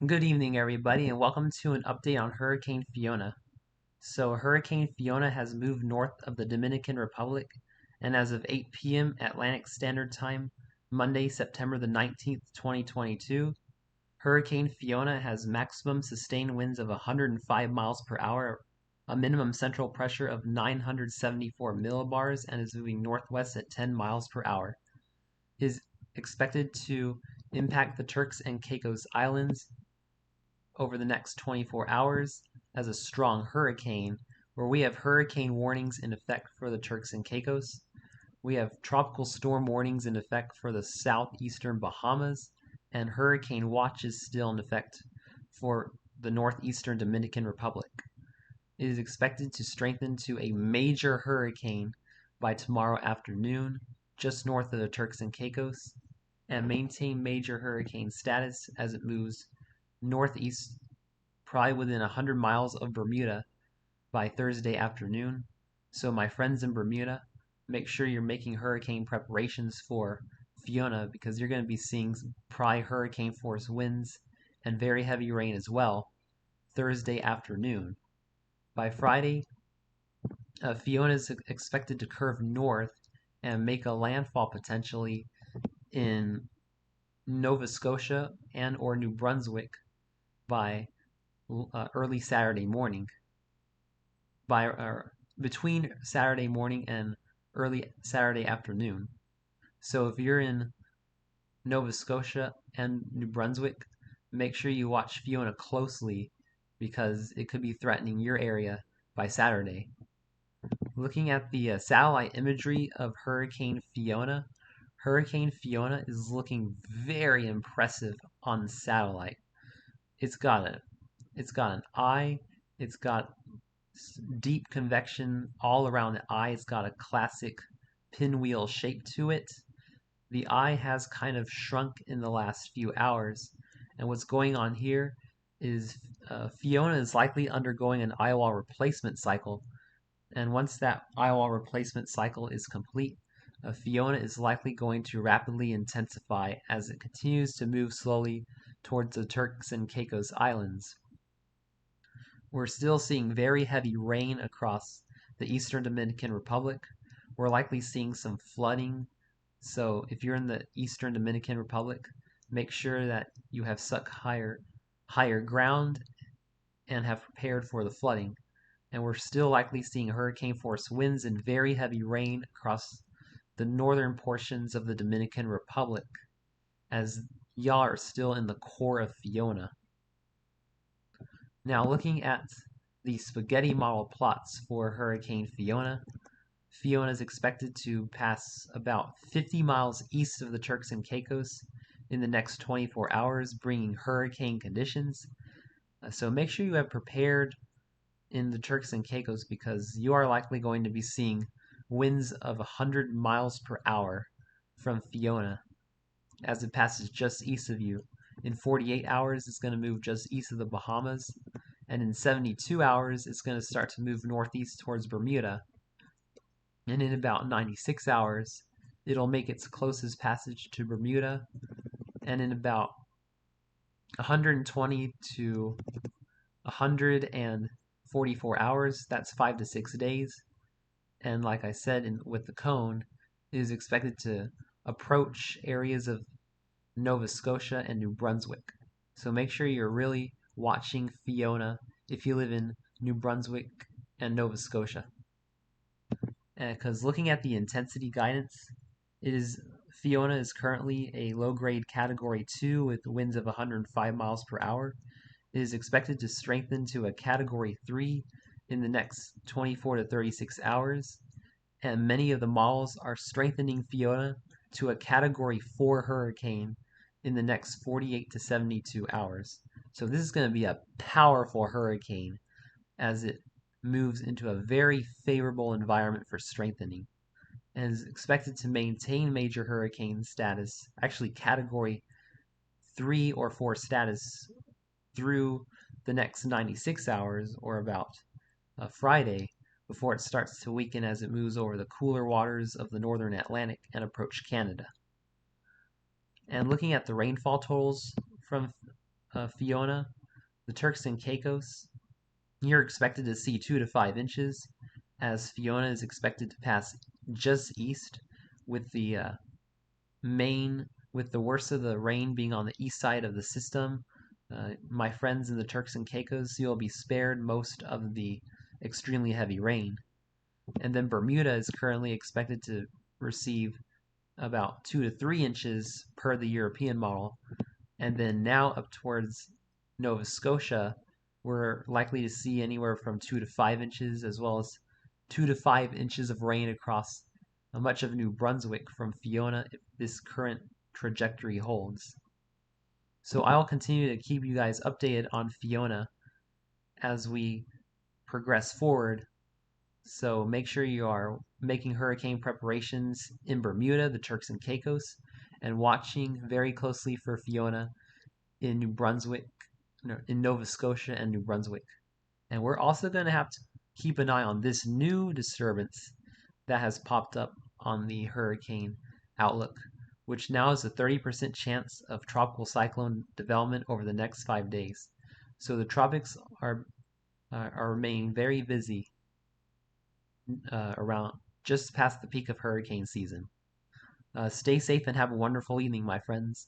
Good evening, everybody, and welcome to an update on Hurricane Fiona. So, Hurricane Fiona has moved north of the Dominican Republic, and as of 8 p.m. Atlantic Standard Time, Monday, September the 19th, 2022, Hurricane Fiona has maximum sustained winds of 105 miles per hour, a minimum central pressure of 974 millibars, and is moving northwest at 10 miles per hour. It is expected to impact the Turks and Caicos Islands over the next 24 hours as a strong hurricane, where we have hurricane warnings in effect for the Turks and Caicos. We have tropical storm warnings in effect for the southeastern Bahamas, and hurricane watches still in effect for the northeastern Dominican Republic. It is expected to strengthen to a major hurricane by tomorrow afternoon, just north of the Turks and Caicos, and maintain major hurricane status as it moves northeast, probably within 100 miles of Bermuda by Thursday afternoon. So, my friends in Bermuda, make sure you're making hurricane preparations for Fiona because you're going to be seeing probably hurricane force winds and very heavy rain as well Thursday afternoon. By Friday, Fiona is expected to curve north and make a landfall potentially in Nova Scotia and or New Brunswick by early Saturday morning. Between Saturday morning and early Saturday afternoon. So if you're in Nova Scotia and New Brunswick, make sure you watch Fiona closely because it could be threatening your area by Saturday. Looking at the satellite imagery of Hurricane Fiona is looking very impressive on satellite. It's got an eye, it's got deep convection all around the eye. It's got a classic pinwheel shape to it. The eye has kind of shrunk in the last few hours, and what's going on here is Fiona is likely undergoing an eye wall replacement cycle, and once that eye wall replacement cycle is complete, Fiona is likely going to rapidly intensify as it continues to move slowly towards the Turks and Caicos Islands. We're still seeing very heavy rain across the eastern Dominican Republic. We're likely seeing some flooding. So if you're in the eastern Dominican Republic, make sure that you have struck higher ground and have prepared for the flooding. And we're still likely seeing hurricane force winds and very heavy rain across the northern portions of the Dominican Republic, as y'all are still in the core of Fiona. Now, looking at the spaghetti model plots for Hurricane Fiona, Fiona is expected to pass about 50 miles east of the Turks and Caicos in the next 24 hours, bringing hurricane conditions. So make sure you have prepared in the Turks and Caicos because you are likely going to be seeing winds of 100 miles per hour from Fiona as it passes just east of you. In 48 hours, it's going to move just east of the Bahamas, and in 72 hours, it's going to start to move northeast towards Bermuda. And in about 96 hours, it'll make its closest passage to Bermuda, and in about 120 to 144 hours, that's 5 to 6 days, and like I said with the cone, it is expected to approach areas of Nova Scotia and New Brunswick. So make sure you're really watching Fiona if you live in New Brunswick and Nova Scotia. Because looking at the intensity guidance, Fiona is currently a low-grade Category 2 with winds of 105 miles per hour. It is expected to strengthen to a Category 3 in the next 24 to 36 hours, and many of the models are strengthening Fiona to a Category 4 hurricane in the next 48 to 72 hours. So this is going to be a powerful hurricane as it moves into a very favorable environment for strengthening, and is expected to maintain major hurricane status, actually Category 3 or 4 status, through the next 96 hours or about Friday, before it starts to weaken as it moves over the cooler waters of the northern Atlantic and approach Canada. And looking at the rainfall totals from Fiona, the Turks and Caicos, you're expected to see 2 to 5 inches, as Fiona is expected to pass just east, with the with the worst of the rain being on the east side of the system. My friends in the Turks and Caicos, you'll be spared most of the extremely heavy rain. And then Bermuda is currently expected to receive about 2 to 3 inches per the European model. And then now up towards Nova Scotia, we're likely to see anywhere from 2 to 5 inches, as well as 2 to 5 inches of rain across much of New Brunswick from Fiona if this current trajectory holds. So I'll continue to keep you guys updated on Fiona as we progress forward. So make sure you are making hurricane preparations in Bermuda, the Turks and Caicos, and watching very closely for Fiona in New Brunswick, in Nova Scotia and New Brunswick. And we're also going to have to keep an eye on this new disturbance that has popped up on the hurricane outlook, which now has a 30% chance of tropical cyclone development over the next 5 days. So the tropics are remaining very busy around just past the peak of hurricane season. Stay safe and have a wonderful evening, my friends.